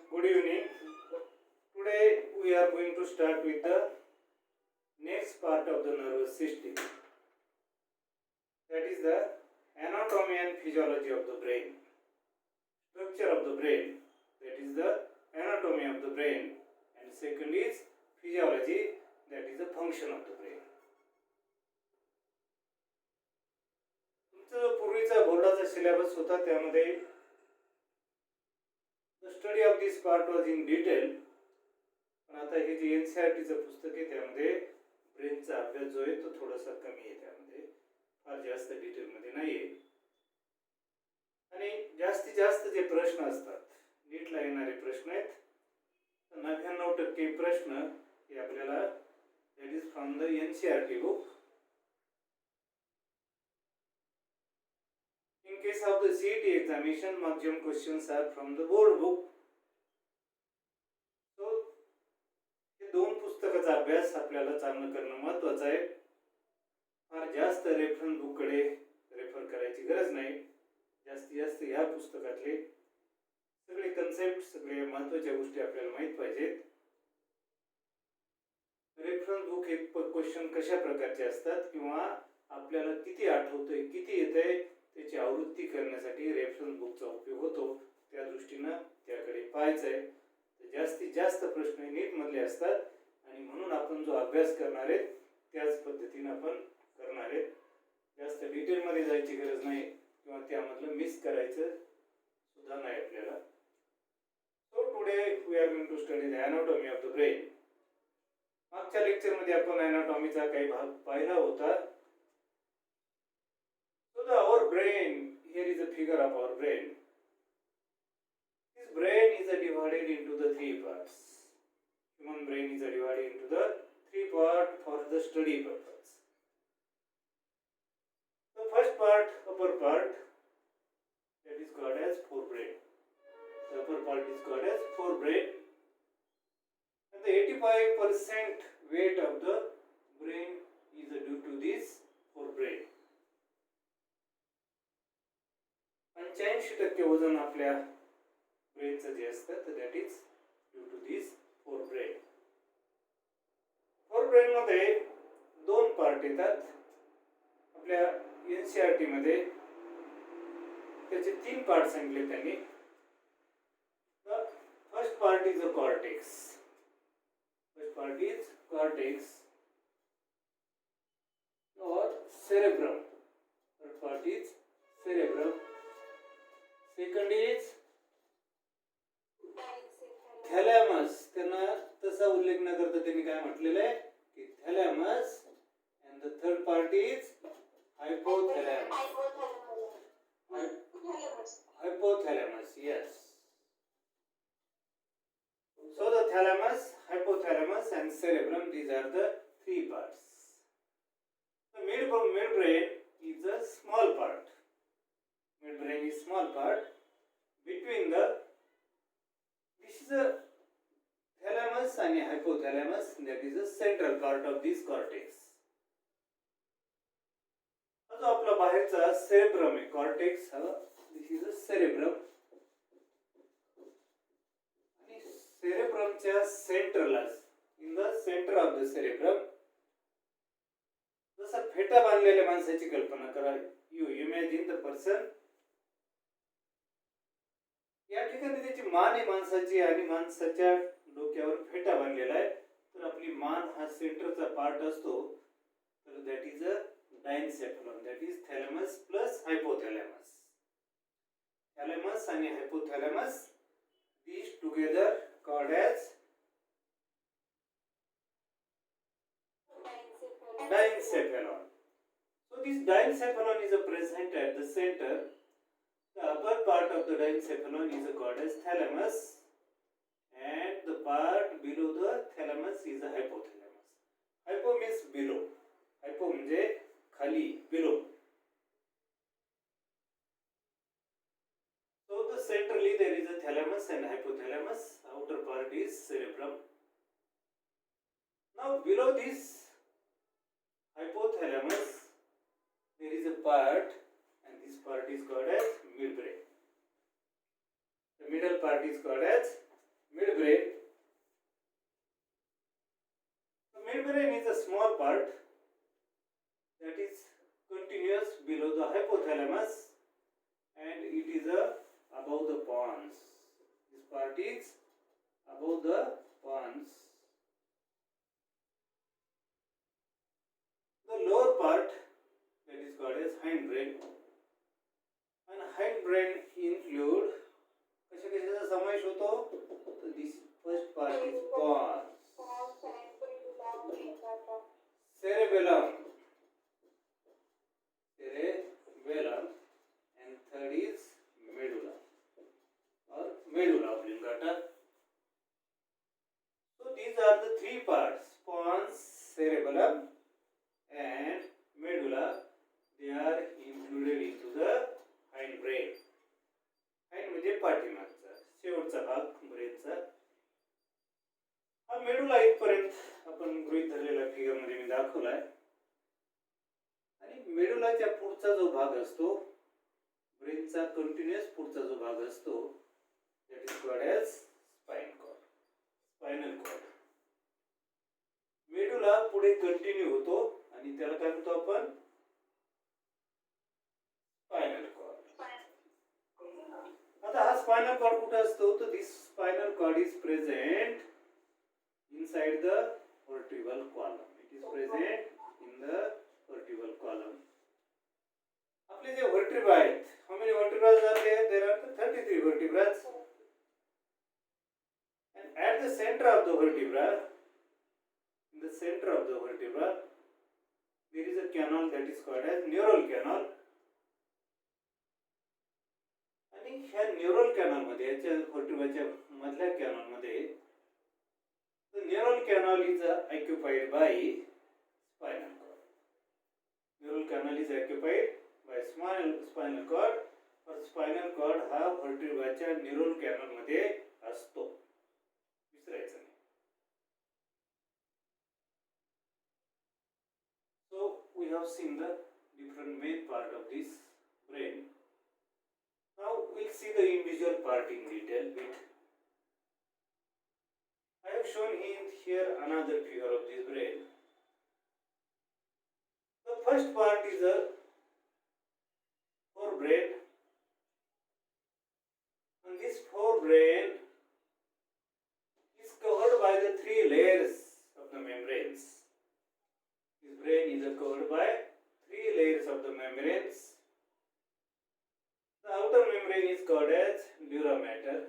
Good evening. Today we are going to start with the next part of the nervous system. That is the anatomy and physiology of the brain. Structure of the brain. That is the anatomy of the brain. And second is physiology. That is the function of the brain. तुमचा जो पूर्वीचा बोर्डाचा syllabus होता त्यामध्ये the study of this part was in detail. पण आता हे जे एनसीईआरटीचं पुस्तक आहे त्यामध्ये ब्रेनचा अभ्यास जो आहे तो थोडासा कमी आहे, त्यामध्ये फार जास्त डिटेलमध्ये नाही आहे. आणि जास्तीत जास्त जे प्रश्न असतात नीटला येणारे प्रश्न आहेत, 99% प्रश्न हे आपल्याला that is from the NCERT book. In case of the CET examination, maximum questions are from the board book. So, हे दोन पुस्तकाचा अभ्यास आपल्याला चांगलं करणं महत्त्वाचं आहे. फार जास्त रेफरन्स बुककडे रेफर करायची गरज नाही. जास्तीत जास्त ह्या पुस्तकातले सगळे कन्सेप्ट, सगळे महत्त्वाच्या गोष्टी आपल्याला माहीत पाहिजेत. रेफरन्स बुक हे क्वेश्चन कशा प्रकारचे असतात किंवा आपल्याला किती आठवतंय, किती येतंय त्याची आवृत्ती करण्यासाठी रेफरन्स बुकचा उपयोग होतो. त्या दृष्टीनं त्याकडे पाहायचं आहे. जास्तीत जास्त प्रश्न नीटमधले असतात आणि म्हणून आपण जो अभ्यास करणार आहे त्याच पद्धतीने आपण करणार आहे. जास्त डिटेलमध्ये जायची गरज नाही किंवा त्यामधलं मिस करायचं सुद्धा नाही आपल्याला. So today we are going to study the anatomy of the brain. मागच्या लेक्चरमध्ये आपण अनाटॉमीचा काही भाग पाहिला होता. Our brain, here is a figure of our brain. This brain is divided into the three parts. Human brain is divided into the three parts for the study purpose. The first part, upper part, that is called as forebrain. The upper part is called as forebrain. And the 85% weight of the brain is due to this forebrain. 85% वजन आपल्या ब्रेनचं जे असतं तर that is due to this forebrain. Forebrain मध्ये दोन part येतात. आपल्या NCERT मध्ये त्याचे तीन पार्ट सांगितले त्यांनी. First part is a cortex. First part is cortex और cerebrum. Third part is cerebrum. Second is thalamus. त्यांना तसा उल्लेख न करता त्यांनी काय म्हटलेलं आहे की thalamus. And the third part is hypothalamus. Hypothalamus, yes. So the thalamus, hypothalamus and cerebrum, these are the three parts. The midbrain is a small part. Midbrain is small part between the, this is a thalamus and hypothalamus, that is the central part of this cortex. जो आपला बाहेरचा cerebrum आहे cortex, this is a cerebrum. आणि सेरेब्रमच्या सेंटरला, in the center of the cerebrum, जसं फेटा बांधलेल्या माणसाची कल्पना करा. You imagine the person. या ठिकाणी त्याची मान आहे माणसाची आणि माणसाच्या डोक्यावर फेटा बांधलेला आहे. तर आपली मान हा सेंटरचा पार्ट असतो. तर that is a diencephalon. That is thalamus plus hypothalamus. Thalamus आणि hypothalamus, these together called as diencephalon. So this diencephalon is present at the center. The upper part of the diencephalon is called as thalamus, and the part below the thalamus is the hypothalamus. Hypo means below. Hypo म्हणजे खाली, below. So the centrally there is a thalamus and hypothalamus. Outer part is cerebrum. Now below this hypothalamus there is a part, and this part is called as midbrain. The middle part is called as midbrain. The midbrain is a small part that is continuous below the hypothalamus, and it is above the pons. This part is above the pons. The lower part, that is called as hindbrain, and hindbrain include कशा समावेश होतो. So this first part is pons, cerebellum, and third is medulla or medulla oblongata. So these are the three parts: pons, cerebellum, and medulla. They are included into the hindbrain. Hind म्हणजे पाठीमागचा शेवटचा भाग ब्रेनचा. हा medulla इथपर्यंत आपण गृहीत धरलेला figure मध्ये मी दाखवलाय. आणि मेडुलाच्या पुढचा जो भाग असतो, ब्रेनचा कंटिन्युअस पुढचा जो भाग असतो, that is called as spine cord, spinal cord. Medulla पुढे कंटिन्यू होतो आणि त्याला काय म्हणतो आपण? Spinal cord. आता हा स्पायनल कॉर्ड कुठे असतो? तर this spinal cord is present inside the vertebral column. It is present in the vertebral column. आपले जे vertebrae आहेत, how many vertebrae are there? There are 33 vertebrae. And at the center of the vertebra, in the center of the vertebra, there is a canal that is called as neural canal. आणि ह्या neural canal मध्ये, याच्या वर्टिब्राच्या मधल्या canal मध्ये, the neural canal is occupied by spinal cord. Neural canal is occupied by spinal cord. और spinal cord हा वर्टिब्राच्या neural canal मध्ये असतो, विसरायचं नाही. So we have seen the different main part of this brain. Now we'll see the individual part in detail bit. I have shown here another figure of this brain. The first part is a forebrain, and this forebrain is covered by the three layers of the membranes. This brain is covered by three layers of the membranes. The outer membrane is called as dura mater.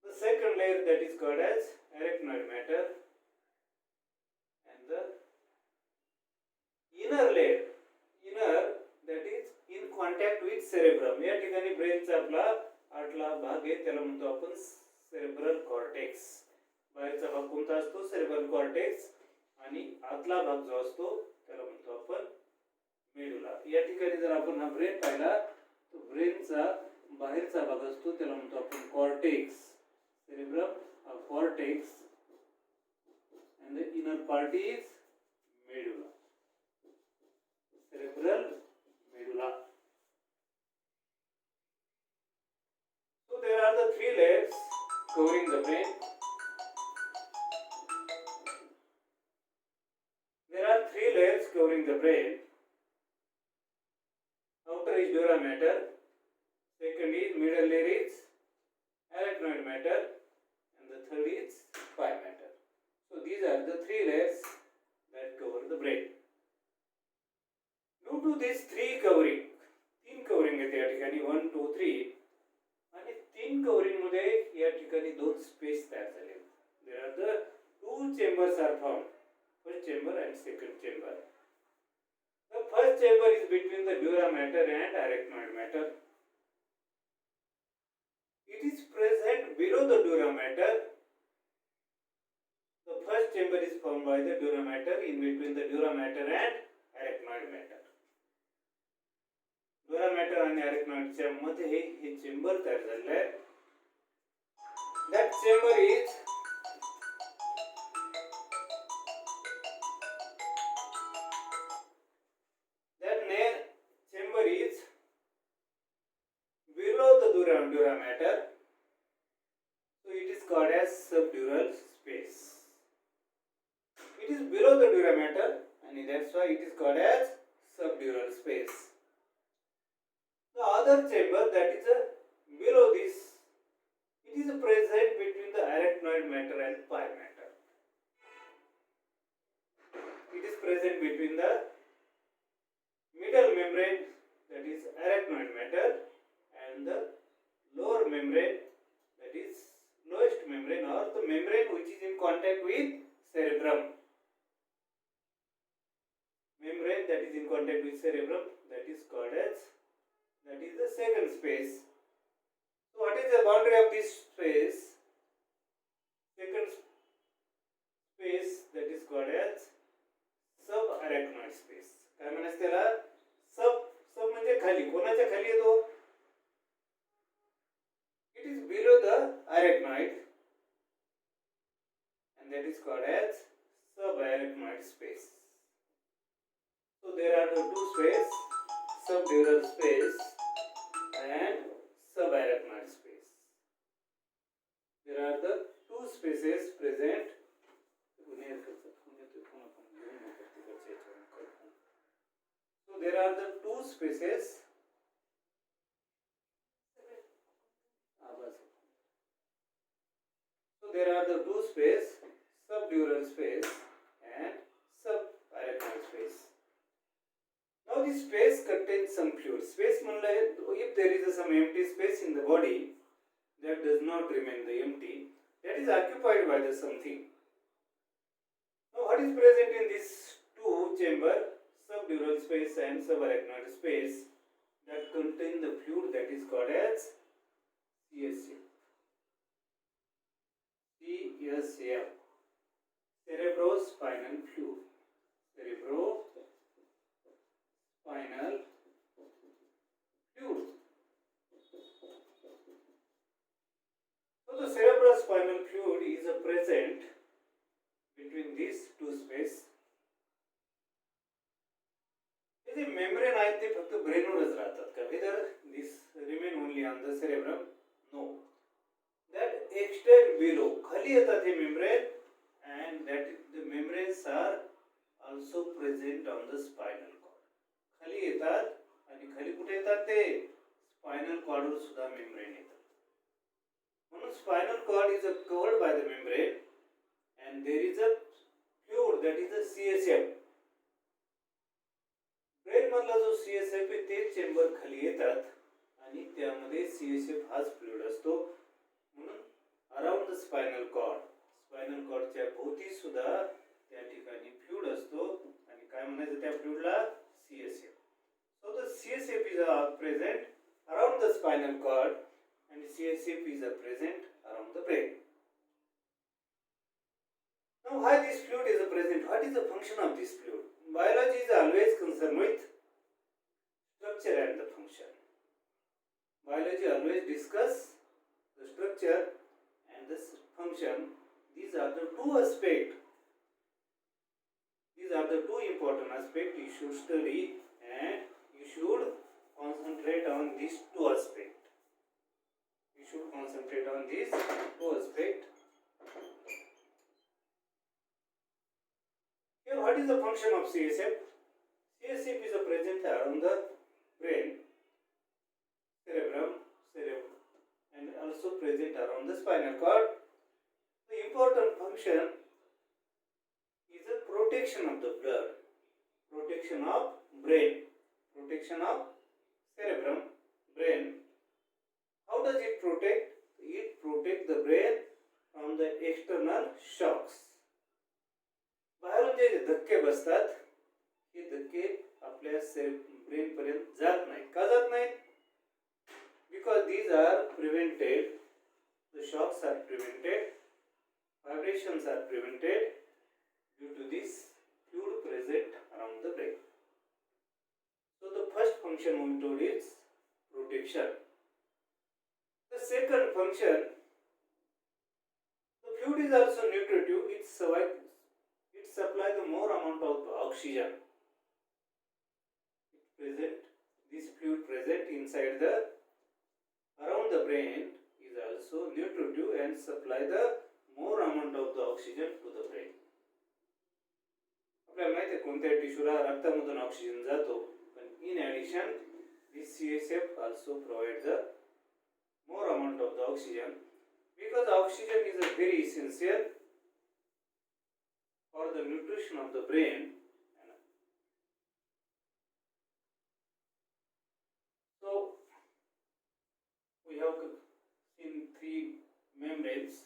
The second layer, that is called as arachnoid mater, and the inner layer, that is in contact with cerebrum. या ठिकाणी ब्रेनचा आपला आतला भाग आहे, त्याला म्हणतो आपण cerebral cortex. बाहेरचा भाग कोणता असतो? Cerebral cortex. आणि आतला भाग जो असतो त्याला म्हणतो आपण मेडुला. या ठिकाणी जर आपण हा ब्रेन पाहिला, तो ब्रेनचा बाहेरचा भाग असतो त्याला म्हणतो आपण cortex, cerebrum or cortex, and the inner part is medulla, cerebral medulla. So there are the three layers covering the brain. There are three layers covering the brain. Outer is dura mater, second is middle layer is arachnoid mater, and the third is spine mater. So these are the three layers that cover the brain. Due to this three covering, तीन covering आहेत या ठिकाणी, 1, 2, 3, आणि तीन covering मध्ये या ठिकाणी दोन स्पेस तयार झाले. There are the two chambers are found, first chamber and second chamber. The first chamber is between the dura mater and arachnoid mater. It is present below the dura mater. The first chamber is formed by the dura mater, in between the dura mater and arachnoid mater. Dura mater आणि arachnoid च्या मध्ये हे chamber तयार झालेलं आहे. That chamber is below the dura on dura matter. So it is called as subdural space. It is below the dura matter, and that's why it is called as subdural space. The other chamber that is below this, it is present between the arachnoid matter and pie matter. It is present between the middle membrane, that is arachnoid matter, and the lower membrane, that is lowest membrane, or the membrane which is in contact with cerebrum. Membrane that is in contact with cerebrum, that is called as, that is the second space. So what is the boundary of this space? Second space, that is called as subarachnoid space. काय म्हणायचं त्याला? सब म्हणजे खाली. कोणाच्या खाली येतो? It is below the arachnoid, and that is called as subarachnoid space. So there are the two spaces, subdural space and subarachnoid space. There are the two spaces present. So there are the two spaces. So there are the two spaces, subdural space and subarachnoid space. Now this space contains some fluid. Space if there is some empty space in the body, that does not remain the empty, that is occupied by the something. Now what is present in this two chamber, subdural space and subarachnoid space, that contain the fluid that is called as CSF. CSF, cerebrospinal fluid. Cerebrospinal fluid. So the cerebrospinal fluid is present between these two spaces. The membrane आहेत ते फक्त ब्रेनवरच राहतात का? Whether this remain only on the cerebrum? No. That extend below. खाली येतात हे membrane, and that the membranes are also present on the spinal cord. खाली येतात आणि खाली कुठे येतात ते? Spinal cord वर सुद्धा membrane येतात. म्हणून spinal cord is covered by the membrane, and there is a fluid, that is the CSF. Brain मधला जो CSF आहे ते चेंबर खाली येतात आणि त्यामध्ये CSF हाच फ्लुइड असतो. म्हणून अराउंड द स्पायनल कॉर्डच्या भोवती सुद्धा त्या ठिकाणी फ्लुइड असतो आणि काय म्हणायचं त्या फ्लुइडला? CSF. So the CSF is present around the spinal cord, and CSF is present around the brain. Now why this fluid is present? What is the function of this fluid? Biology is always concerned with structure and the function. Biology always discuss the structure and the function. These are the two aspects. These are the two important aspects you should study, and you should concentrate on these two aspects. You should concentrate on these two aspects. Here, what is the function of CSF? CSF is present around the brain, cerebrum, and also present around the spinal cord. The important function is the protection of the blood, protection of brain, protection of cerebrum, brain. How does it protect? It protects the brain from the external shocks. बाहेरून जे धक्के बसतात, हे धक्के आपल्या brain पर्यंत जात नाहीत. का जात नाहीत? Because these are prevented, the shocks are prevented, vibrations are prevented due to this fluid present around the brain. So the first function we told is protection. The second function, the fluid is also nutritive. It supply the more amount of oxygen. This fluid present inside the around the brain is also nutritive and supply the more amount of the oxygen to the brain. आपल्याला माहिती आहे कोणत्या टिश्यूला रक्तामधून oxygen जातो, पण in addition this CSF also provides the more amount of the oxygen because oxygen is a very essential for the nutrition of the brain. So we have seen three membranes.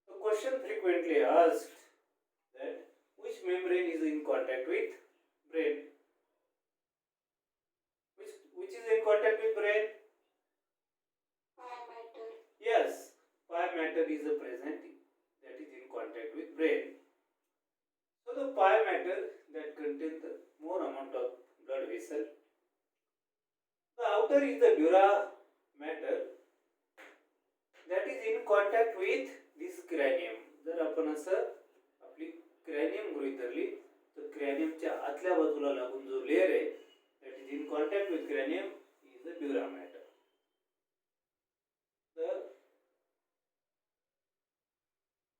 The question frequently asked that which membrane is in contact with brain? Which is in contact with brain? Pie matter. Yes, pie matter is a present that is in contact with brain. So the pie matter that contains the more amount of blood vessel. The outer is the dura matter that is in contact with this cranium. जर आपण असं आपली cranium गृहीत धरली तर craniumच्या आतल्या बाजूला लागून जो लेयर आहे that is in contact with cranium is the dura matter. The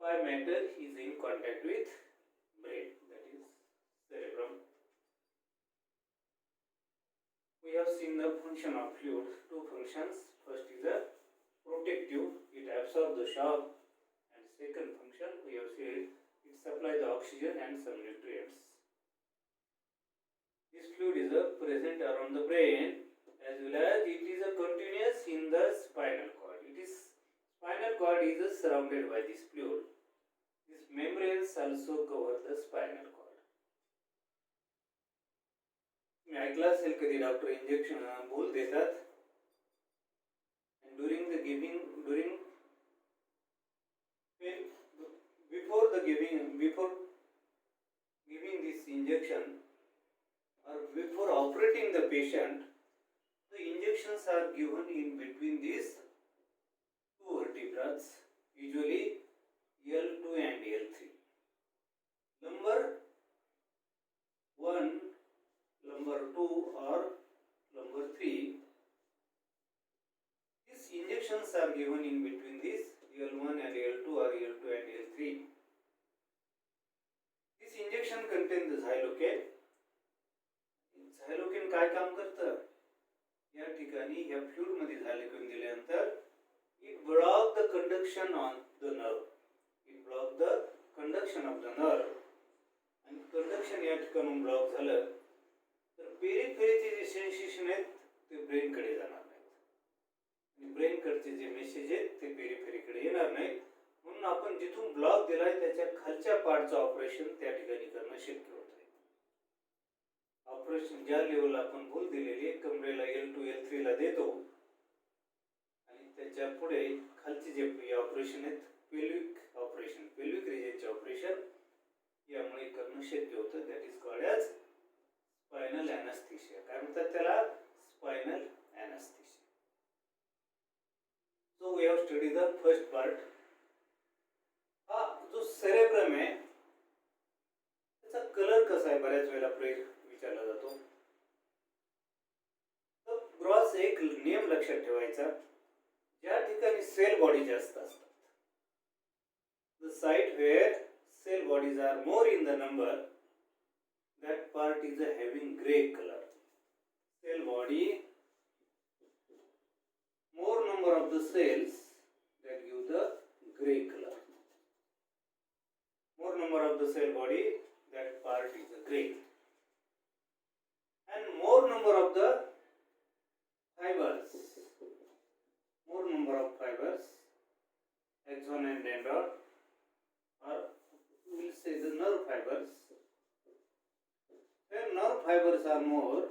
pie matter is in contact with brain, that is cerebrum. We have seen the function of fluid, two functions. First is a protective, it absorbs the shock, and second function we have seen it supplies the oxygen and some nutrients. This fluid is present around the brain as well as it is a continuous in the spinal cord. Spinal cord is surrounded by this fluid. These membranes also cover the spinal cord. मी ऐकलं असेल कधी doctor injection बोल देतात and before giving this injection or before operating the patient, the injections are given in between these two vertebrae, usually L2 and L3. Number 1, number 2 or number 3. These injections are given in between these L1 and L2 or L2 and L3. This injection contains the xylocaine. Xylocaine काय काम करतं? या ठिकाणी या fluid मध्ये xylocaine दिल्यानंतर it block the conduction on the nerve. It block the conduction of the nerve. आणि conduction या ठिकाणून ब्लॉक झालं तर पेरिफेरीचे जे सेन्सेशन आहेत ते ब्रेन कडे जाणार नाहीत आणि ब्रेन कडचे जे मेसेज आहेत ते पेरिफेरी कडे येणार नाहीत. म्हणून आपण जिथून ब्लॉक दिलाय त्याच्या खालच्या पार्टचं ऑपरेशन त्या ठिकाणी करणं शक्य होत आहे. ऑपरेशन ज्या लेवलला आपण भूल दिलेली कमरेला L2 L3 ला देतो आणि त्याच्या पुढे खालचे जे ऑपरेशन आहेत पेल्विक रिजनचे ऑपरेशन यामुळे करणं शक्य होतं. That is called as spinal anaesthesia. काय म्हणतात त्याला? Spinal anaesthesia. So we have study the first part. हा जो सेरेब्रम आहे त्याचा कलर कसा आहे बऱ्याच वेळेला विचारला जातो. तर ग्रॉस एक नियम लक्षात ठेवायचा, ज्या ठिकाणी सेल बॉडी जास्त असतात, the site where cell bodies are more in the number, that part is having gray color. Cell body, more number of the cells that give the gray color. More number of the cell body, that part is gray. And more number of the fibers, more number of fibers, axon and dendron, or we'll say the nerve fibers. Where nerve fibers are more,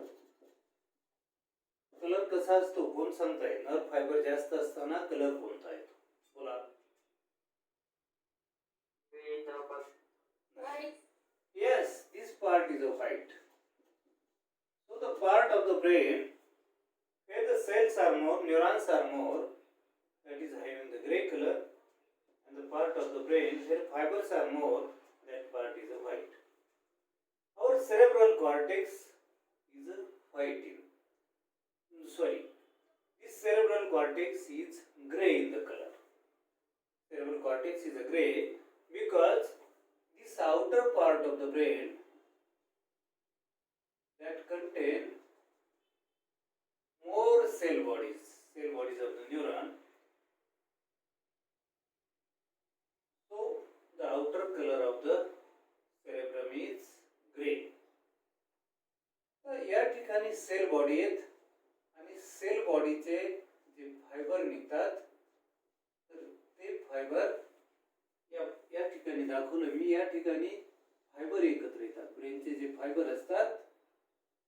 colour कसा असतो कोण सांगताय? Nerve fibre जास्त असताना colour कोणता येतो? बोला. Yes, this part is a white. So the part of the brain where the cells are more, neurons are more, that is having the gray color, and the part of the brain where fibers are more, that part is a white. Our cerebral cortex is a white. this cerebral cortex is gray in the color. Cerebral cortex is a gray because this outer part of the brain that contain more cell bodies of the neuron. So the outer color of the cerebrum is gray. तर या ठिकाणी cell body आहेत आणि cell बॉडीचे जे fibre निघतात तर ते fibre या ठिकाणी दाखवलं मी. या ठिकाणी फायबर एकत्र येतात. ब्रेनचे जे फायबर असतात,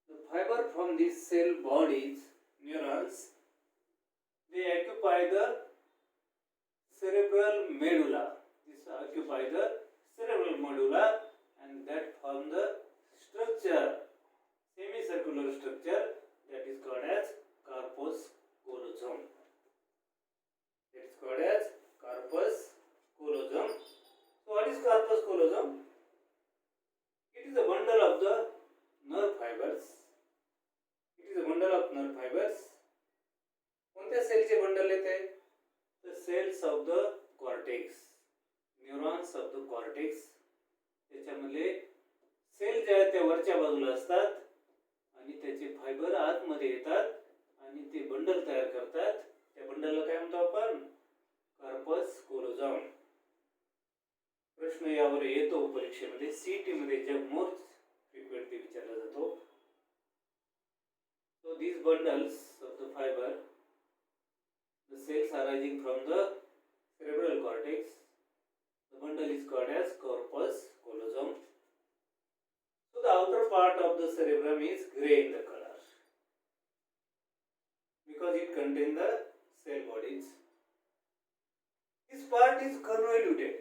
the fiber from these cell bodies, neurons, they occupy the cerebral medulla. This occupy the cerebral medulla and that form the structure, semicircular structure that is called as corpus callosum. That is called as corpus callosum. So what is corpus callosum? It is a bundle of the nerve fibers. It is a bundle of nerve fibers. कोणत्या सेलचे bundle येते? The cells of the cortex, neurons of the cortex. त्याच्यामध्ये cell जे आहेत त्या वरच्या बाजूला असतात आणि त्याचे फायबर आतमध्ये येतात आणि ते बंडल तयार करतात. त्या बंडलला काय म्हणतो आपण? कार्पस कोलोझम. प्रश्न यावर येतो परीक्षेमध्ये. सीईटी मध्ये जग मोर फ्रिक्वेंटली विचारला जातो. So these bundles of the fiber, the cells arising from the cerebral cortex, the bundle is called as corpus callosum. So the outer part of the cerebrum is gray in the color because it contains the cell bodies. This part is convoluted.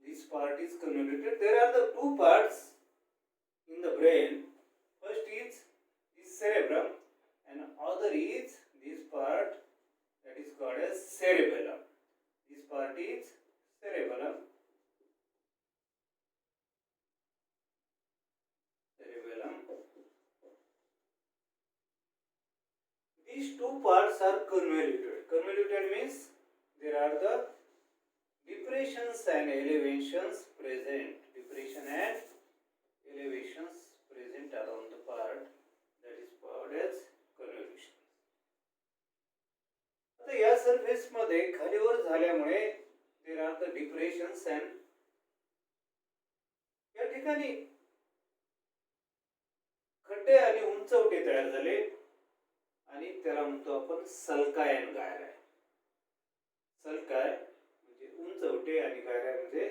This part is convoluted. There are the two parts in the brain. First is the cerebrum and other is this part that is called as cerebellum. This part is cerebellum. Cerebellum. These two parts are convoluted. Convoluted means there are the depressions and elevations present. Depression and elevations present around the part that is called as convolution. आता या surface मध्ये खालीवर झाल्यामुळे there are the depressions and या ठिकाणी खड्डे आणि उंचवटे तयार झाले आणि त्याला म्हणतो आपण सल्काय आणि गायराय. सल्काय म्हणजे उंचवटे आणि गायराय म्हणजे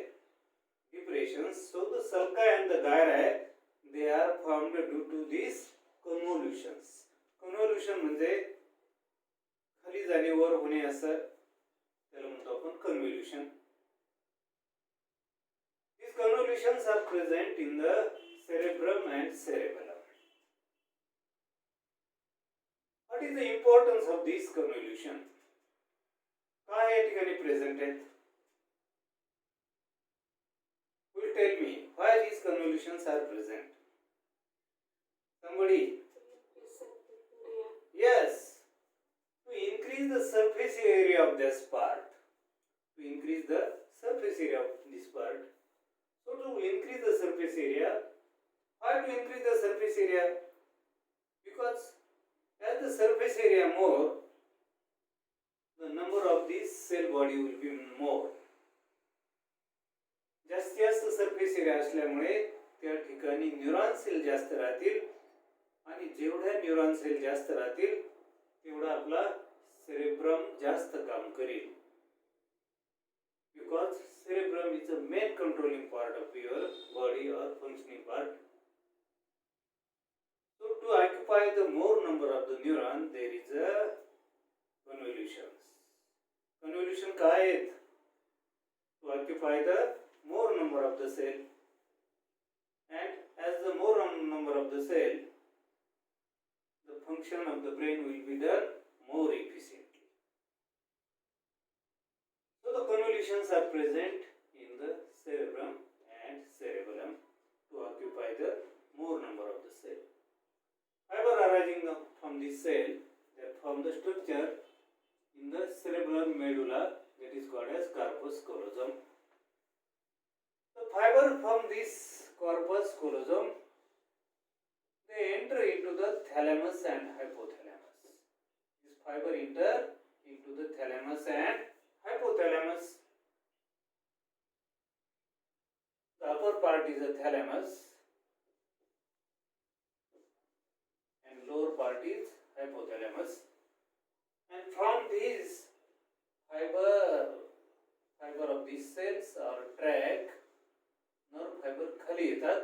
depressions. So the sulci and the gyri, they are formed due to these convolutions. Convolution म्हणजे खाली जाणे वर होणे असं त्याला म्हणतो आपण convolution. These convolutions are present in the cerebrum and cerebellum. What is the importance of this convolution? काय या ठिकाणी प्रेझेंट आहेत? Will tell me why these convolutions are present. Somebody? Yes. To increase the surface area of this part. To increase the surface area of this part. So to increase the surface area, why to increase the surface area? Because as the surface area more, the number of these cell body will be more. जास्तीत जास्त surface area असल्यामुळे त्या ठिकाणी neuron cell जास्त राहतील आणि जेवढ्या neuron cell जास्त राहतील तेवढा आपला सेरेब्रम जास्त काम करेल. Because cerebrum is a main controlling part of your body और functioning part. So to occupy the more number of the neuron, there is a convolutions. Convolution काय आहेत? To occupy the more number of the cell, and as the more number of the cell, the function of the brain will be done more efficiently. So the convolutions are present in the cerebrum and cerebellum to occupy the more number of the cell. Fiber arising from this cell, they are form the structure in the cerebral medulla that is called as corpus callosum. The fiber from this corpus callosum, they enter into the thalamus and hypothalamus. This fiber enter into the thalamus and hypothalamus. The upper part is the thalamus and lower part is hypothalamus. And from these fiber of these cells or tract, nerve fiber खाली येतात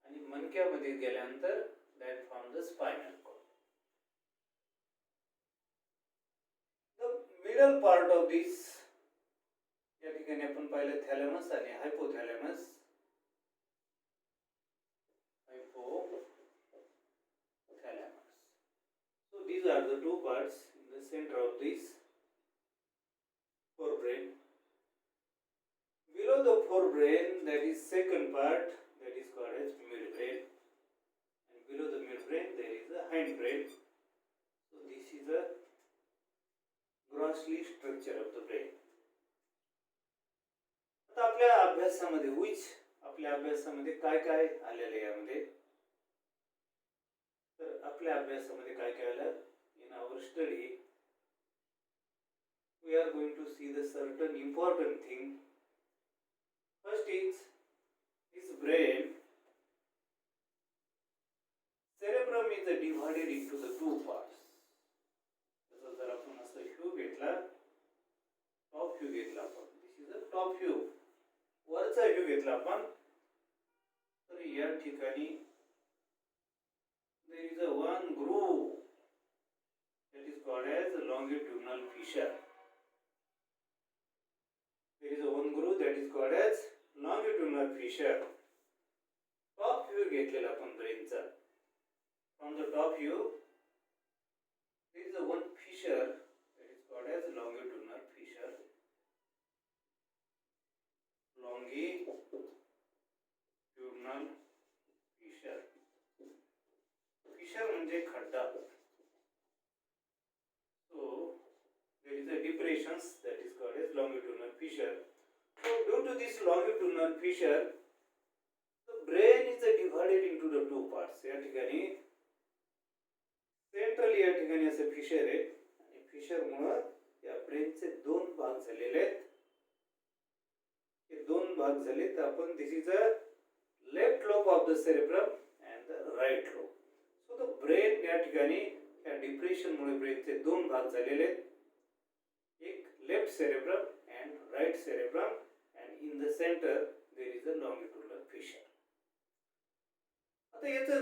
आणि मणक्यामध्ये गेल्यानंतर that form the spinal cord. The middle part of this, या ठिकाणी आपण पाहिलं thalamus आणि hypothalamus. So these are the two parts in the center of this forebrain. Below the forebrain, that is second part, that is called as midbrain, and below the midbrain there is a hindbrain. So this is a grossly structure of the brain. आता आपल्या अभ्यासामध्ये काय काय आलेले यामध्ये, तर आपल्या अभ्यासामध्ये काय काय आलं, in our study we are going to see the certain important thing. First is this brain. Cerebrum is divided into the two parts. जर आपण असं व्ह्यू घेतला, टॉप व्ह्यू घेतला आपण, this is a top view, वरचा view घेतला आपण, तर या ठिकाणी there is a one groove that is called as longitudinal fissure. There is a one groove that is called as longitudinal fissure. Top view घेतलेला आपण ब्रेनचा. From the top view, there is a one fissure that is called as longitudinal fissure. Longitudinal fissure. Fissure म्हणजे खड्डा. So there is a depression that is called as longitudinal fissure. So due to this longitudinal fissure, the brain is divided into the two parts. या ठिकाणी centrally या ठिकाणी असं Fisher आहे आणि Fisher मुळे या ब्रेनचे दोन भाग झालेले आहेत. हे दोन भाग झाले तर आपण this is a left lobe of the cerebrum and the right lobe. So the brain या ठिकाणी या डिप्रेशन मुळे ब्रेनचे दोन भाग झालेले आहेत. एक left cerebrum and right cerebrum, and in the centre there is a longitudinal fissure. आता याचं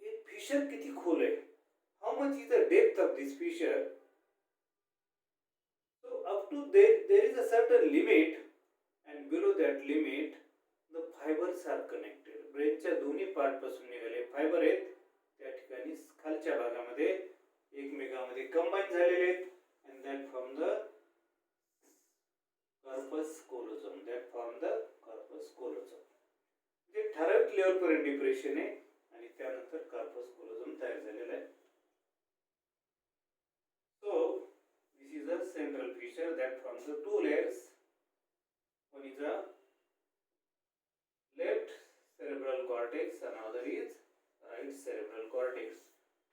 एक फिशर किती खोल आहे, how much is the depth of this fissure? So up to there is a certain limit, and below that limit the fibers are connected. ब्रेनच्या दोन्ही part पासून निघाले fibre आहेत, त्या ठिकाणी खालच्या भागामध्ये एकमेकांमध्ये कंबाईन झालेले आहेत, and that form the corpus callosum. That form the corpus callosum. जे ठराविक लेवल पर्यंत डिप्रेशन आहे आणि त्यानंतर corpus callosum तयार झालेला आहे. So this is a central fissure that forms the two layers. One is a left cerebral cortex, another is right cerebral cortex.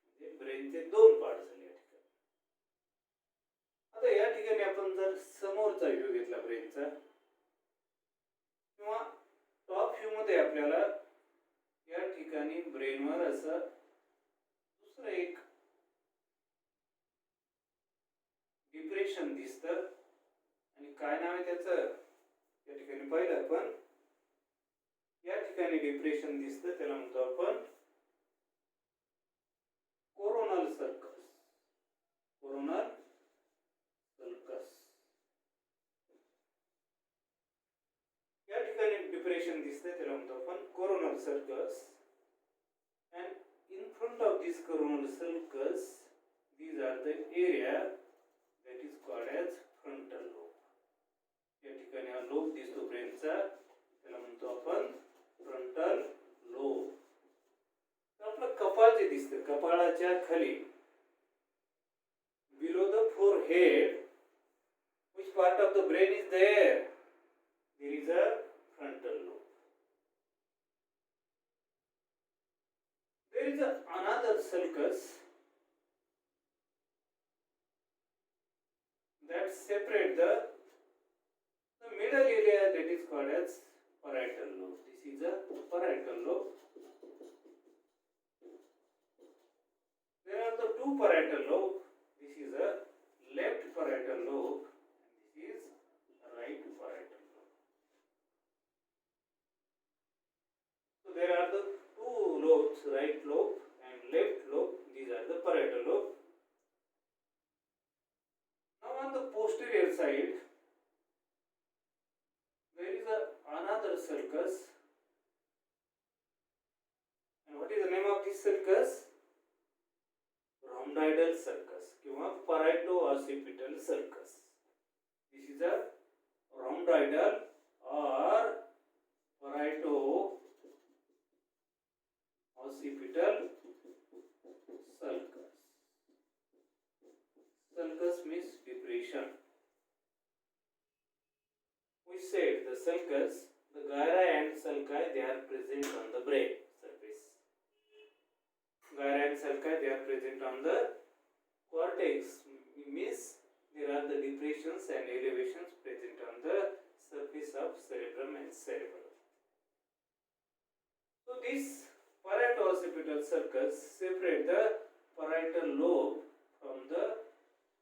म्हणजे ब्रेनचे दोन पार्ट झाले या ठिकाणी. आता या ठिकाणी आपण जर समोरचा व्ह्यू घेतला ब्रेनचा, किंवा टॉप व्ह्यू मध्ये आपल्याला या ठिकाणी ब्रेनवर असं दुसरं एक डिप्रेशन दिसतं, आणि काय नाव आहे त्याचं या ठिकाणी पाहिलं आपण, या ठिकाणी डिप्रेशन दिसतं, त्याला म्हणतो आपण कोरोनल सर्कस. कोरोनल सर्कस या ठिकाणी डिप्रेशन दिसतं, त्याला म्हणतो आपण coronal circus. And in front of this coronal circus these are the area that is called as frontal lobe. या ठिकाणी हा लोब दिसतो ब्रेनचा, त्याला म्हणतो आपण फ्रंटल लोब. तर आपलं कपाळ जे दिसतं, कपाळाच्या खाली head, which part of the brain is there? There is a frontal lobe. There is another sulcus that separate the middle area, that is called as parietal lobe. This is a parietal lobe. There are the two parietal lobe. This is a left parietal lobe and this is right parietal lobe. So there are the two lobes, right lobe and left lobe. These are the parietal lobe. Now on the posterior side, there is another sulcus. And what is the name of this sulcus? Rhomboidal sulcus किंवा parieto-occipital sulcus. This is a rhomboidal or parieto-occipital sulcus. Sulcus means depression. We said the sulcus, the gyri and sulci, they are present on the brain surface. Gyri and sulci, they are present on the cortex, means there are the depressions and elevations present on the surface of cerebrum and cerebellum. So this parieto-occipital sulcus separate the parietal lobe from the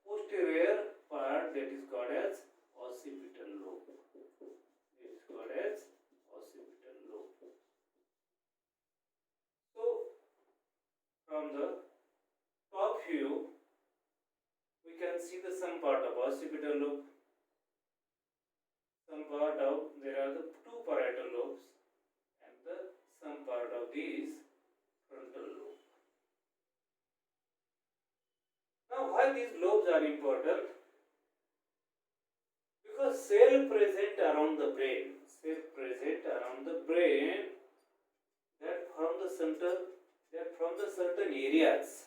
posterior part, that is called as occipital lobe. It is called as occipital lobe. So from the top view, we can see the some part of occipital lobe, some part of, there are the two parietal lobes and the some part of these frontal lobe. Now why these lobes are important? Because cell present around the brain, that from the certain areas,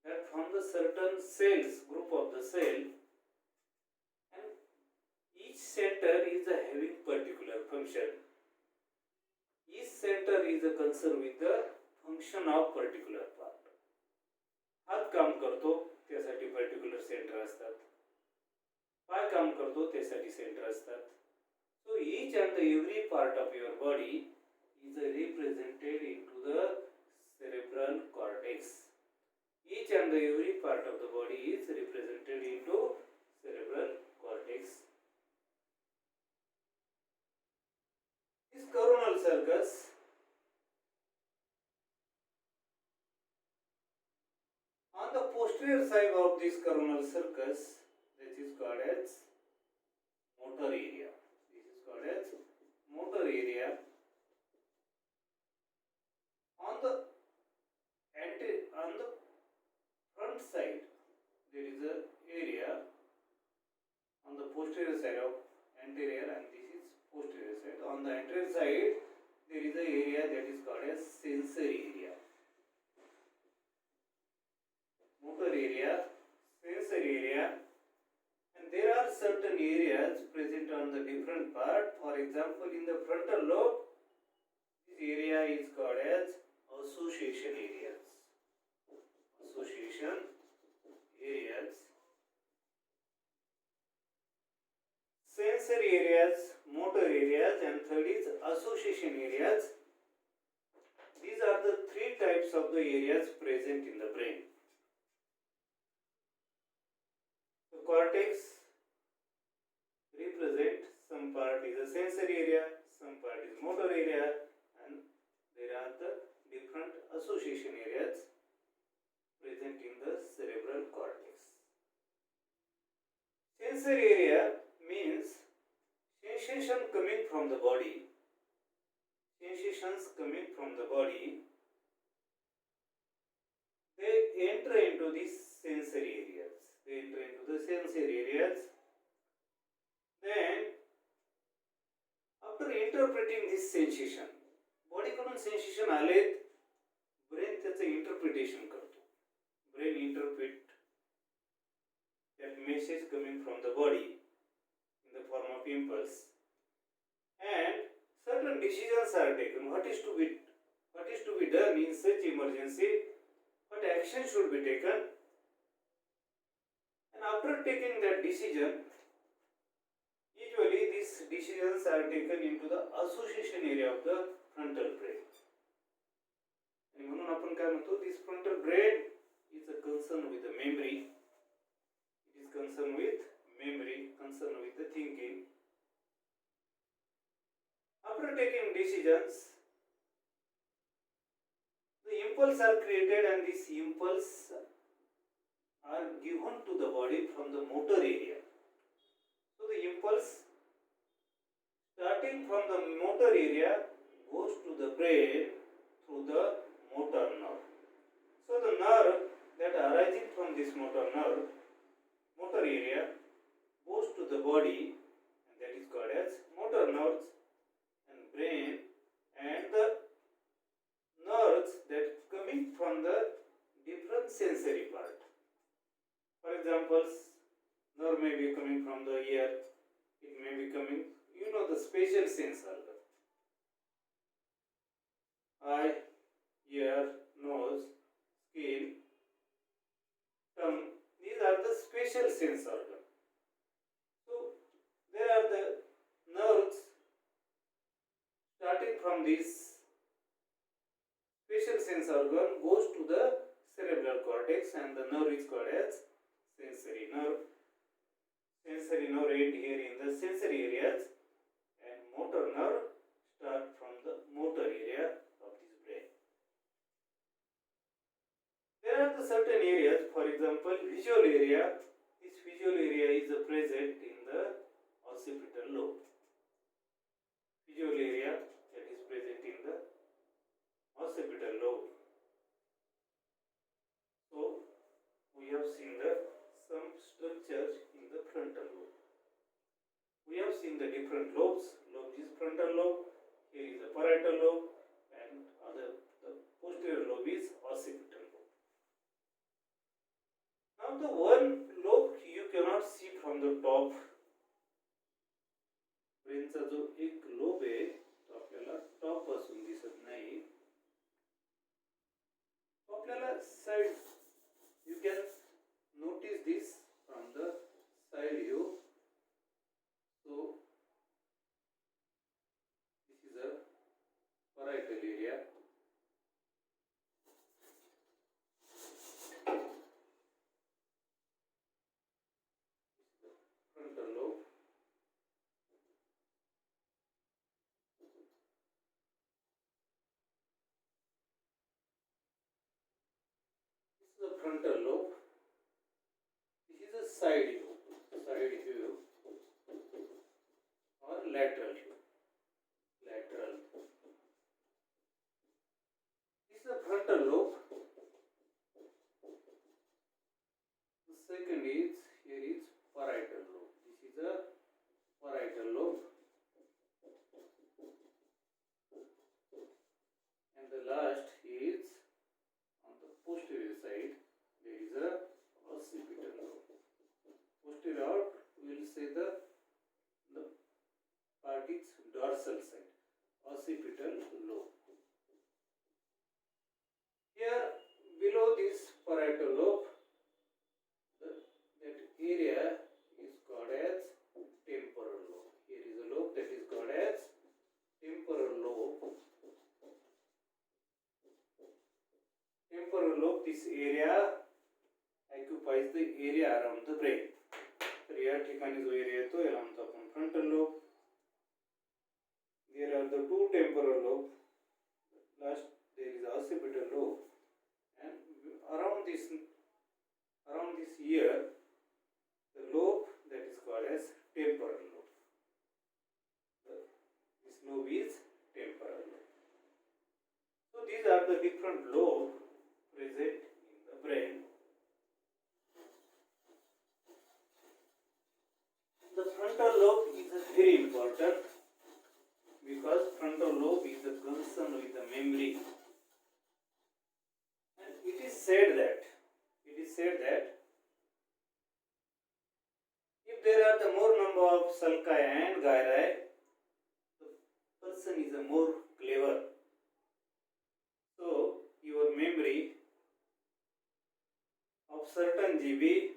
that from the certain cells, group of the cell, and each center is having particular function. Each center is concerned with the function of particular part. हात काम करतो त्यासाठी particular centre असतात, पाय काम करतो त्यासाठी centre असतात. So each and every part of your body is represented into the cerebral cortex. Each and every part of the body is represented into cerebral cortex. This coronal sulcus, on the posterior side of this coronal sulcus, this is called as motor area. This is called as motor area. On the front side, there is a area. On the posterior side of anterior, and this is posterior side. On the anterior side, there is a area that is called as sensory area. Motor area, sensory area, and there are certain areas present on the different part. For example, in the frontal lobe, this area is called as association areas. Association areas. Sensory areas, motor areas, and third is association areas. These are the three types of the areas present in the brain. The cortex represent some part is a sensory area, some part is motor area, and there are the different association areas present in the cerebral cortex. Sensory area means sensation coming from the body. Sensations coming from the body, they enter into these sensory areas. They enter into the sensory areas. Then, after interpreting this sensation, body कडून sensation आलेत, brain त्याचं interpretation करतो. Brain interpret message coming from the body in the form of impulse, and certain decisions are taken. What is to be done in such emergency? What action should be taken? And after taking that decision, usually these decisions are taken into the association area of the frontal brain. आणि म्हणून आपण काय म्हणतो, this frontal brain is a concern with the memory. It is concerned with memory, concerned with the thinking. After taking decisions, the impulse are created, and these impulse are given to the body from the motor area. So the impulse starting from the motor area goes to the brain through the motor nerve. So the nerve that arising from this motor area goes to the body, and that is called as motor nerves and brain, and the nerves that coming from the different sensory part. For example, nerve may be coming from the ear, it may be coming, the spatial sense organ. Eye, ear, nose, skin, tongue, these are the spatial sense organ. So there are the nerves starting from this spatial sense organ goes to the cerebral cortex, and the nerve is called as sensory nerve. Sensory nerve end here in the sensory areas, and motor nerve start from the motor area of this brain. There are the certain areas, for example, visual area. This visual area is present in the occipital lobe. Visual area that is present in the occipital lobe. So we have seen some structures in the frontal lobe. We have seen the different lobes. Lobe is frontal lobe, here is the parietal lobe, and the posterior lobe is occipital lobe. Now the one lobe you cannot see from the top. ब्रेनचा जो एक lobe आहे तो आपल्याला top पासून दिसत नाही. आपल्याला side, you can notice this from the side view. So this is a parietal area. Frontal lobe. This is the frontal lobe. This is a side view or lateral view. Lateral. This is the frontal lobe. The second is, here is parietal lobe. This is a parietal lobe. And the last is on the posterior side, there is a occipital lobe. Posterior out, we will say the part is dorsal side, occipital lobe. Here below this parietal lobe, that area is called as temporal lobe. Here is a lobe that is called as temporal lobe. Temporal lobe, this area occupies the area around the brain. तर या ठिकाणी जो area येतो याला म्हणतो आपण frontal lobe. There are the two temporal lobe. Last there is occipital lobe, and around this ear, the lobe that is called as temporal lobe. This lobe is temporal lobe. So these are the different lobes present in the brain. The frontal lobe is very important because frontal lobe is a concern with the memory, and it is said that GB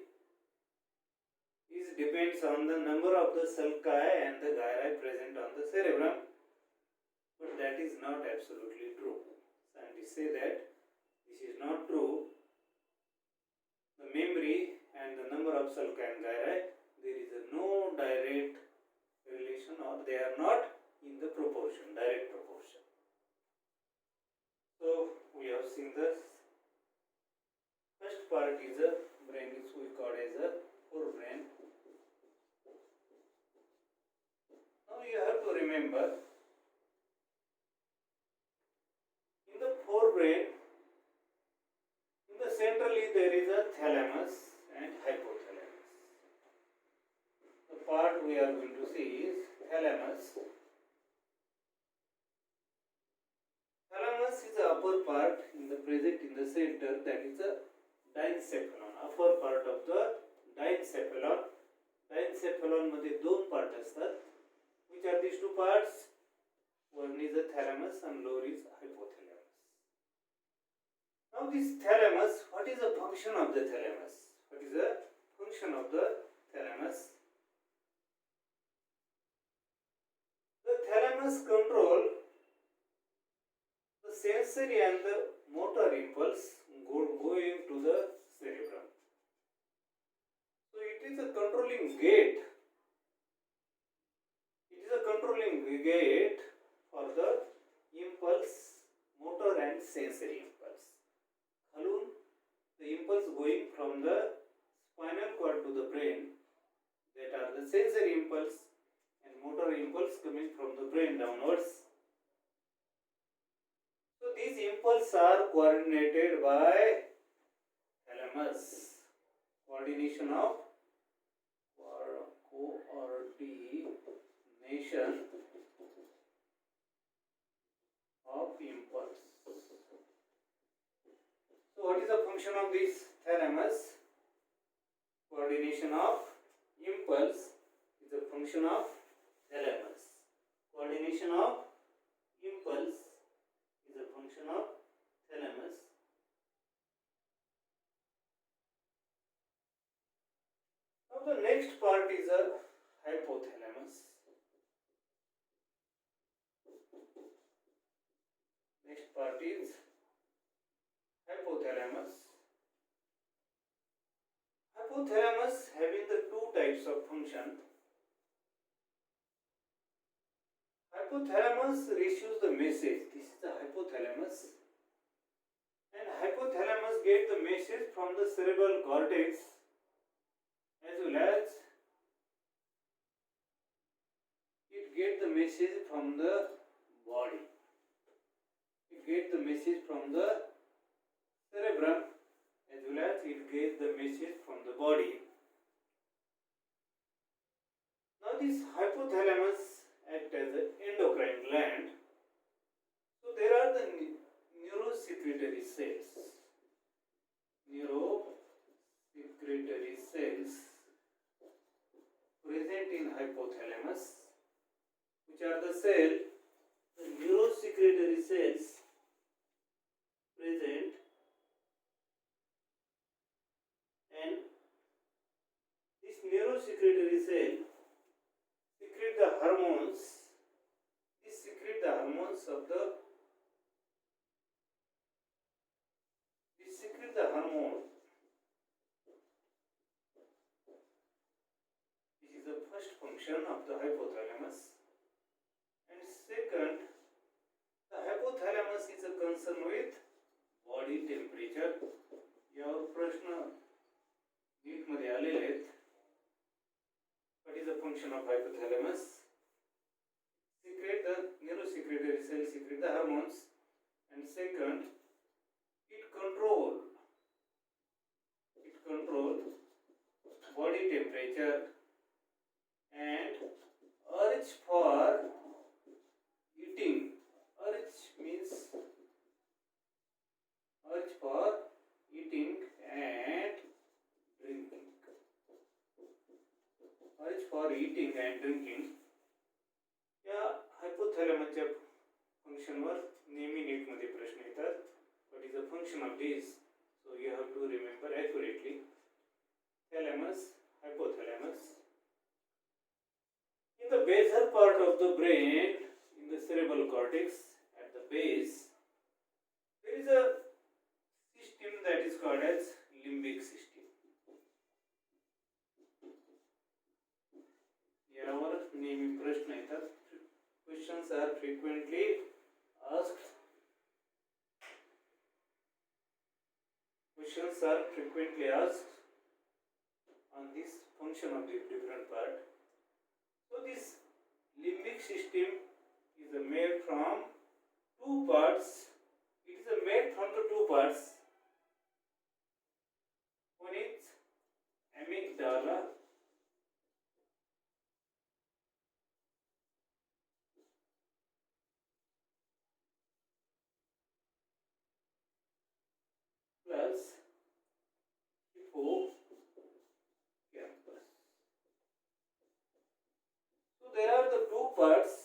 is depends on the number of the sulci and the gyri present on the cerebrum, but that is not absolutely true. Scientists say that this is not true. The memory and the number of sulci and gyri, there is no direct relation, or they are not in the proportion, direct proportion. So we have seen the first part is a brain, which we call as a forebrain. Now you have to remember, in the forebrain, in the centrally there is a thalamus and hypothalamus. The part we are going to see is thalamus. Thalamus is the upper part in the present in the center, that is a diencephalon, upper part of the diencephalon. Diencephalon मध्ये दोन part असतात. Which are these two parts? One is the thalamus and lower is hypothalamus. Now this thalamus, what is the function of the thalamus? What is the function of the thalamus? The thalamus control the sensory and the motor impulse going to the cerebrum. So it is a controlling gate. It is a controlling gate for the impulse, motor and sensory impulse. Alone, the impulse going from the spinal cord to the brain, that are the sensory impulse, and motor impulse coming from the brain downwards. So these impulses are coordinated by thalamus. Coordination of impulse. So what is the function of this thalamus? Coordination of impulse is a function of thalamus. Coordination of impulse is a function of thalamus. Now the next part is a hypothalamus. Next part is hypothalamus. Hypothalamus having the two types of function. Hypothalamus receives the message. This is the hypothalamus. And hypothalamus gets the message from the cerebral cortex, as well as it gets the message from the body. It gets the message from the cerebrum, as well as it gets the message from the body. Now this hypothalamus acts as an endocrine gland. So there are the neurosecretory cells. Neurosecretory cells present in hypothalamus, which are the neurosecretory cells present, and this neurosecretory cell secrete the hormones. This secrete the hormones of the hormone. This is the first function of the hypothalamus. And second, the hypothalamus is a concern with body temperature. यावर प्रश्न NEET मध्ये आलेले आहेत. What is the function of hypothalamus? Secrete the neurosecretory cell secrete the hormones, and second, it control body temperature and urge for eating. Urge means urge for eating and drinking. Urge for eating and drinking. या हायपोथॅलॅमसच्या फंक्शनवर नेहमी NEET मध्ये प्रश्न येतात. What is the function of this? So you have to remember accurately. thalamus, hypothalamus. In the basal part of the brain, in the cerebral cortex, at the base, there is a system that is called as limbic system. यावर नेहमी प्रश्न येतात. Questions are frequently asked. Questions are frequently asked on this function of the different part. So this limbic system is made from two parts. It is made from the two parts. One is amygdala. Plus hippocampus. So there are the two parts.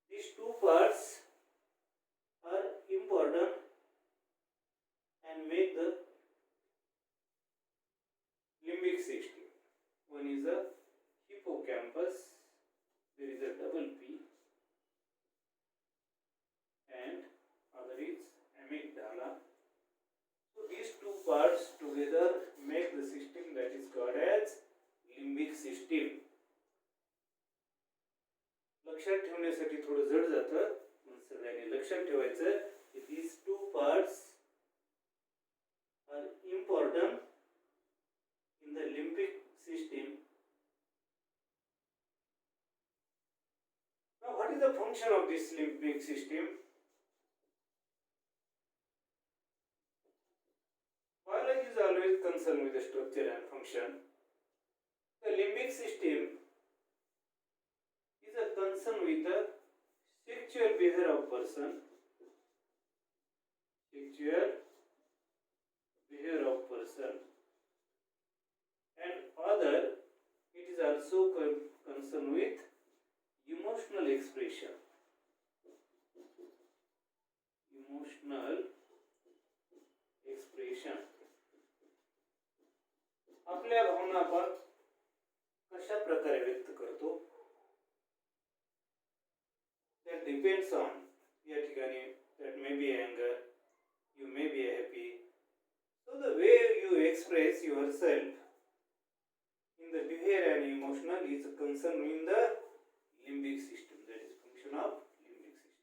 These two parts are important and make the limbic system. One is a hippocampus. There is a double P, and other is amygdala. So these two parts together make the system that is called as limbic system. लक्षात ठेवण्यासाठी थोडं जड जातं, पण सगळ्यांनी लक्षात ठेवायचं की these two parts are important in the limbic system. Now what is the function of this limbic system? Biology is always concerned with the structure and function. The limbic system is a concern with the sexual behavior of person. Sexual behavior of person. And other, it is also concerned with emotional expression. Emotional expression. आपल्या भावना आपण कशा प्रकारे व्यक्त करतो, that depends on या ठिकाणी that may be anger, you may be happy. So the way you express yourself in the behavior and emotional is concerned in the limbic system. That is function of limbic system.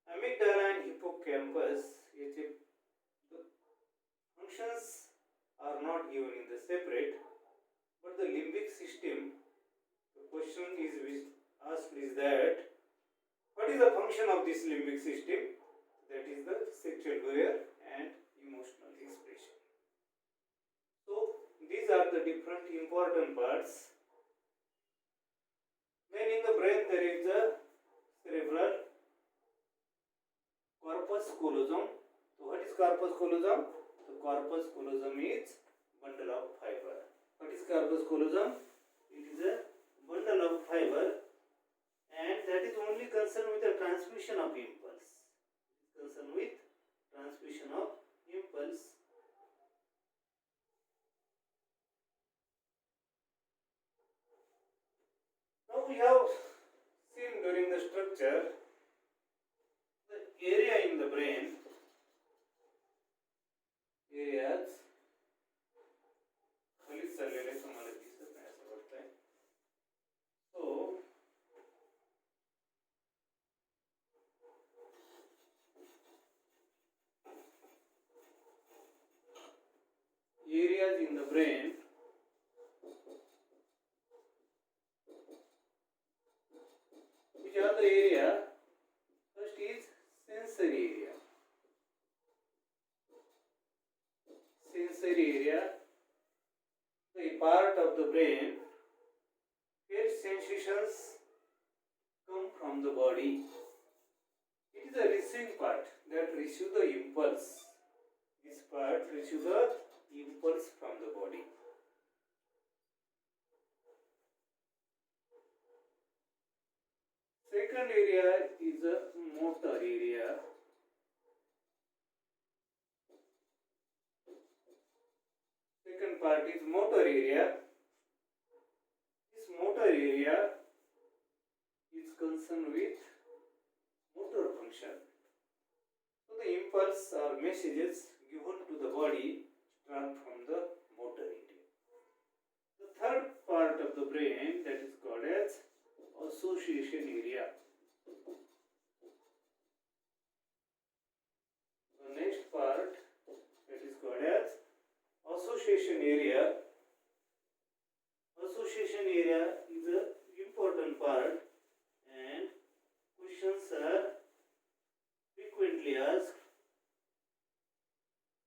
Amygdala and hippocampus, the functions are not given in the separate, but the limbic system, the question is asked is that what is the function of this limbic system? That is the sexual behavior and emotional expression. So these are the different important parts. Then in the brain there is the cerebral corpus callosum. So what is corpus callosum? The corpus callosum is bundle of fiber. What is corpus callosum? It is a bundle of fiber, and that is only concerned with the transmission of impulse. Concerned with transmission of impulse. Now we have seen during the structure the area in the brain, areas खालीच चाललेले तुम्हाला दिसत नाही असं वाटतंय. So areas in the brain, which are the area? First is sensory area. Sensory area, the part of the brain where sensations come from the body. It is the receiving part that receives the impulse. This part receives the impulse from the body. Second area is the motor area. part is motor area. This motor area is concerned with motor function. So the impulse or messages given to the body start from the motor area. The third part of the brain, that is called as association area. The next part, that is called as association area. Association area is an important part and questions are frequently asked.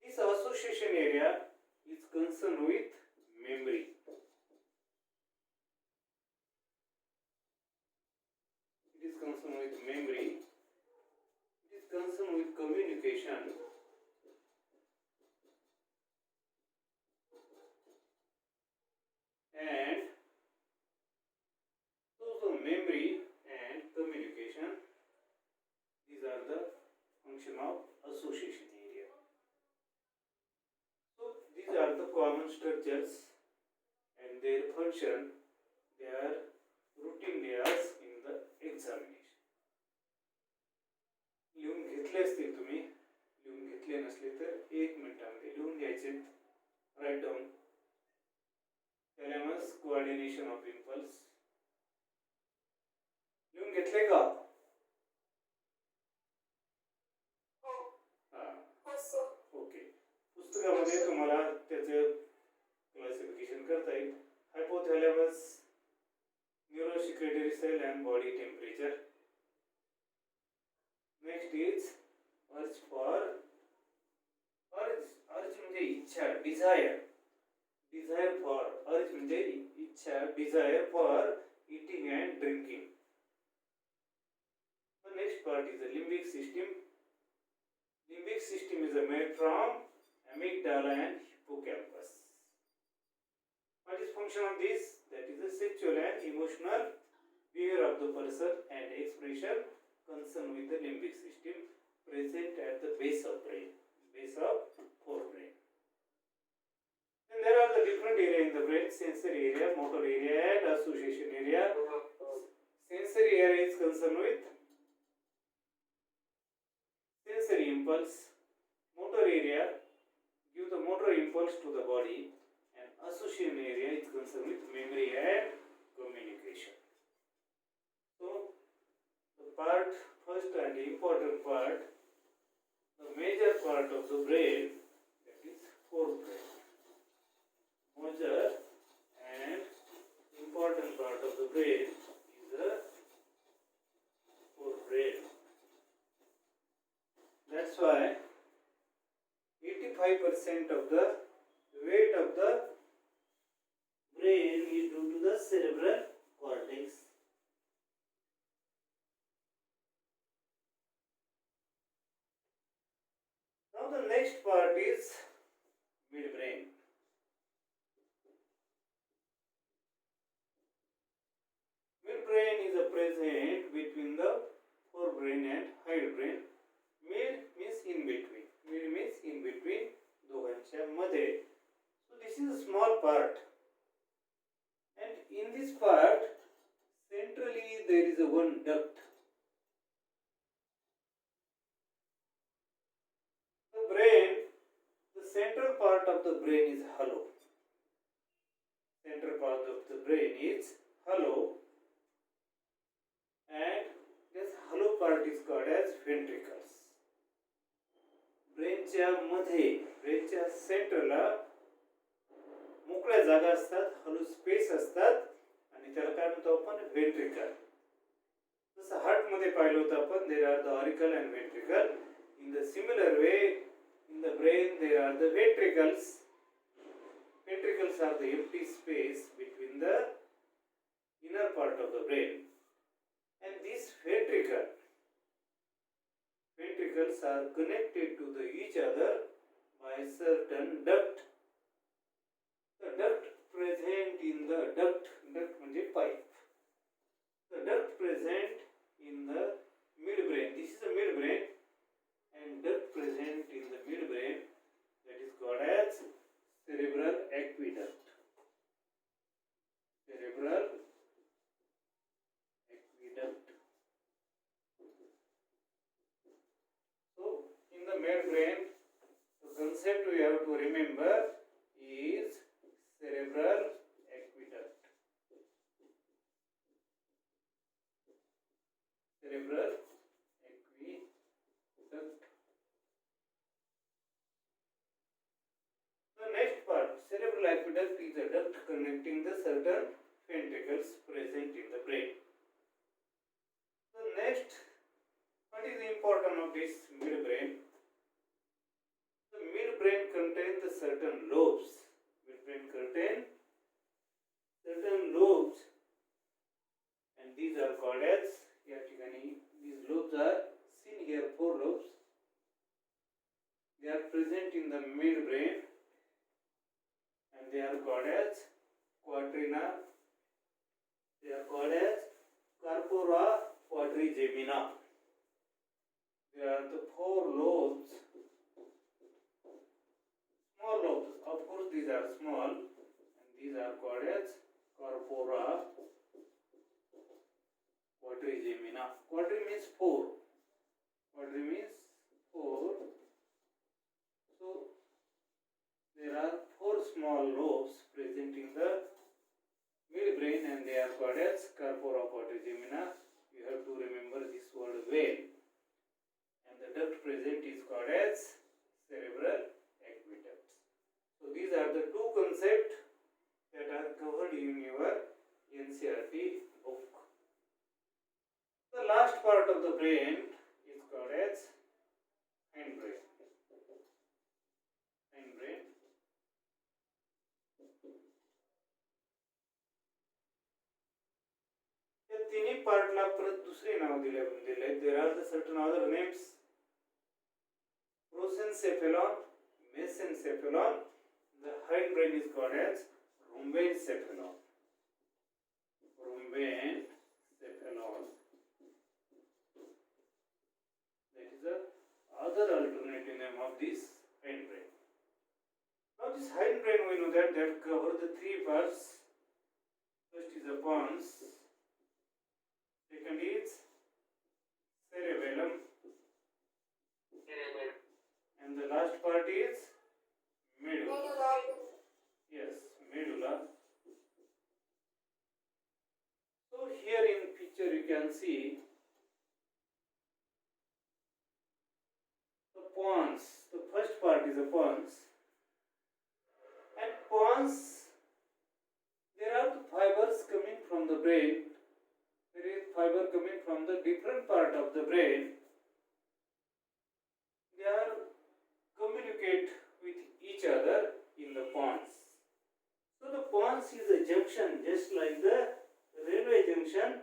This association area is concerned with memory. It is concerned with memory. It is concerned with communication. And so memory and communication, these are the function of association area. So these are the common structures and their function, they are routinely asked in the examination. लिहून घेतले असतील तुम्ही, लिहून घेतले नसले तर 1 मिनिटामध्ये लिहून घ्यायचे. Right down. Thalamus coordination of impulse. लिहून घेतले का? ओके. पुस्तकामध्ये तुम्हाला त्याचं क्लासिफिकेशन करता येईल. Hypothalamus, neurosecretory cell and body temperature. Next is urge for, urge म्हणजे इच्छा, डिझायर. डिझायर फॉर, अर्ज म्हणजे इच्छा, desire for eating and drinking. The next part is the limbic system. Limbic system is made from amygdala and hippocampus. What is function of this? That is the sexual and emotional behavior of the person and expression concerned with the limbic system present at the base of brain, base of forebrain. Then there are the different areas in the brain: sensory area, motor area, and association area. Sensory area is concerned with sensory impulse. Motor area give the motor impulse to the body, and association area is concerned with memory and communication. So the part, first and important part, the major part of the brain, that is forebrain. Major and important part of the brain is the forebrain. That's why 85% of the weight of the brain is due to the cerebral cortex. Now the next part is midbrain. Midbrain is present between the forebrain and hindbrain. Mid means in between. Mid means in between दोघांच्या मध्ये. So this is a small part. And in this part, centrally there is a one duct. The brain, the central part of the brain is hollow. Central part of the brain is hollow. And this hollow part is called as ventricles. ब्रेनच्या मध्ये, ब्रेनच्या सेंटरला मोकळ्या जागा असतात, hollow space असतात आणि त्याला काय म्हणतो आपण? व्हेंट्रिकल. जसं हार्ट मध्ये पाहिलं होतं आपण, there are the auricle and ventricle. In the similar way in the brain there are the ventricles. Ventricles are the empty space between the inner part of the brain. And these ventricles are connected to each other by certain duct. The duct present in the duct म्हणजे pipe. The duct present in the midbrain. This is the midbrain, and duct present in the midbrain, that is called as cerebral aqueduct. midbrain, the concept we have to remember is cerebral aqueduct. Cerebral aqueduct. The next part, cerebral aqueduct is a duct connecting the certain ventricles present in the brain. The next, what is the importance of this midbrain? The midbrain contains the certain lobes. Midbrain contains certain lobes, and these are called as, these lobes are seen here, 4 lobes. They are present in the midbrain, and they are called as quadrina. They are called as corpora quadrigemina. There are the 4 lobes, small lobes. Of course, these are small, and these are called as corpora quadrigemina. Quadri means 4. Quadri means 4. So there are 4 small lobes present in the midbrain, and they are called as corpora quadrigemina. You have to remember this word well. And the duct present is called as cerebral aqueduct. So these are the 2 concepts that are covered in your NCERT book. The last part of the brain is called as hindbrain. Hindbrain. या तिन्ही पार्टला परत दुसरे नाव दिले. There are the certain other names. Prosencephalon, mesencephalon. The hindbrain is called as rhombencephalon. Rhombencephalon. That is the other alternative name of this hindbrain. Now this hindbrain, we know that covers the 3 parts. First is the pons. Second is cerebellum. And the last part is medulla. Yes, medulla. So here in picture you can see the pons. The first part is the pons. And pons, there are the fibers coming from the brain. There is fiber coming from the different part of the brain. They are communicate with each other in the pons. So the pons is a junction, just like the railway junction.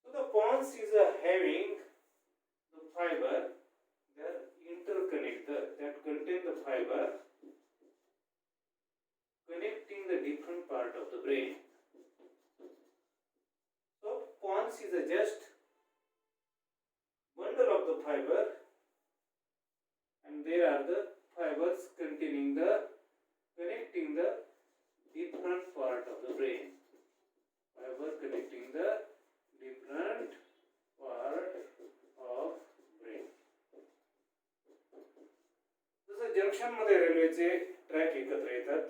So the pons is having the fiber. They are interconnected that contain the fiber connecting the different part of the brain. So pons is a just bundle of the fiber, and there are the fibers containing the connecting the different part of the brain. Fiber connecting the different part of brain. जसं junction मध्ये रेल्वेचे track एकत्र येतात,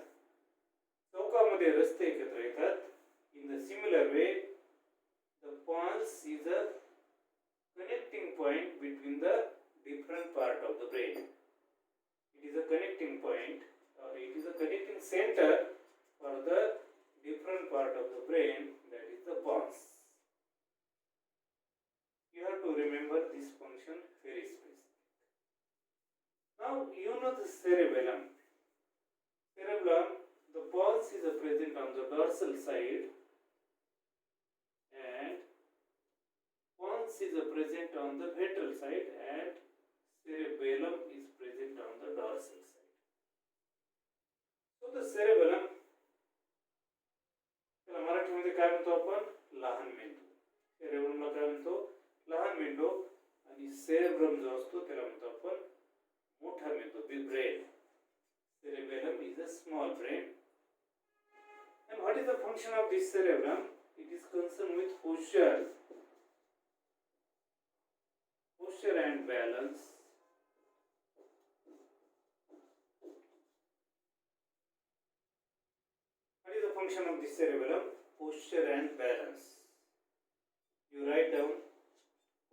चौकामध्ये रस्ते एकत्र येतात, in the similar way the pons is a connecting point between the different part of the brain. It is a connecting point, or it is a connecting center for the different part of the brain, that is the pons. You have to remember this function very specific. Now you know the cerebellum. Cerebellum, the pons is present on the dorsal side, and pons is present on the ventral side, and cerebellum is present on the dorsal side. So the cerebellum, त्याला मराठीमध्ये काय म्हणतो आपण? लहान मेंदू. सेरेब्रमला काय म्हणतो? लहान मेंदू. आणि सेरेब्रम जो असतो त्याला म्हणतो आपण मोठा मेंदू, big brain. Cerebellum is a small brain. And what is the function of this cerebellum? It is concerned with posture. balance. What is the function of this cerebellum? Posture and balance. You write down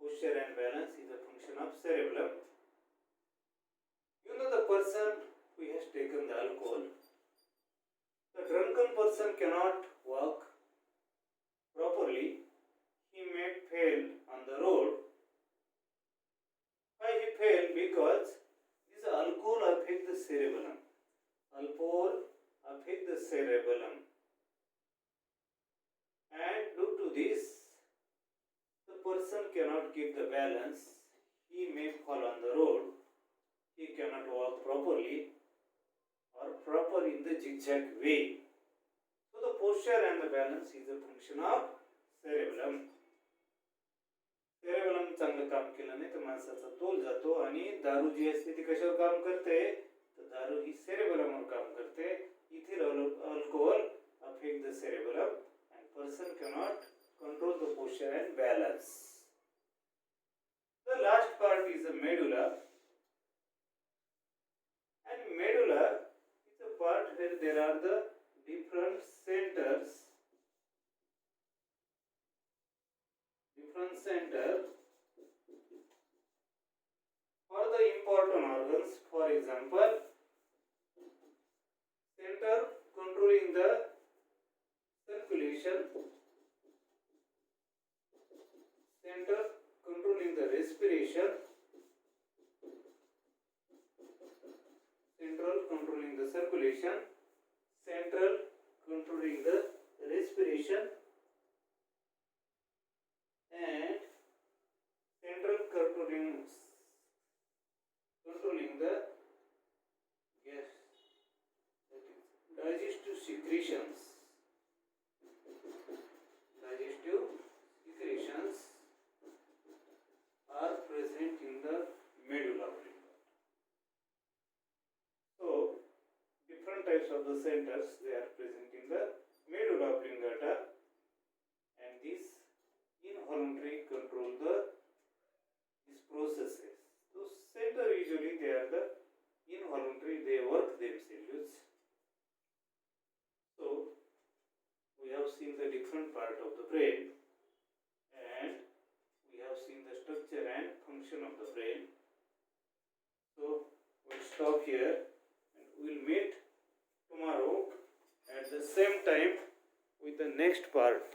posture and balance is a function of cerebellum. You know the person who has taken the alcohol. The drunken person cannot walk properly. He may fail on the road. Why he fail? Because this alcohol affect the cerebellum. Alcohol affect the cerebellum. And due to this, the person cannot keep the balance. He may fall on the road. He cannot walk properly or proper in the zigzag way. So the posture and the balance is a function of cerebellum. Cerebellum चांगलं काम केलं नाही तर माणसाचा तोल जातो आणि दारू जी असते ती कशावर काम करते तर दारू ही सेरेबेलमवर काम करते. इथे alcohol affect the cerebellum and person cannot control the posture and balance. The last part is the medulla, and medulla is a part where there are the different centers. For the important organs, for example, center controlling the circulation, center controlling the respiration, central controlling the circulation, central controlling the respiration, and central controlling the gas, that is digestive secretions. Digestive secretions are present in the medulla oblongata. So different types of the centers they are present in the medulla oblongata, and these involuntary control these processes. So center usually they are the involuntary, they work themselves. So we have seen the different part of the brain, and we have seen the structure and function of the brain. So we'll stop here and we'll meet tomorrow at the same time with the next part.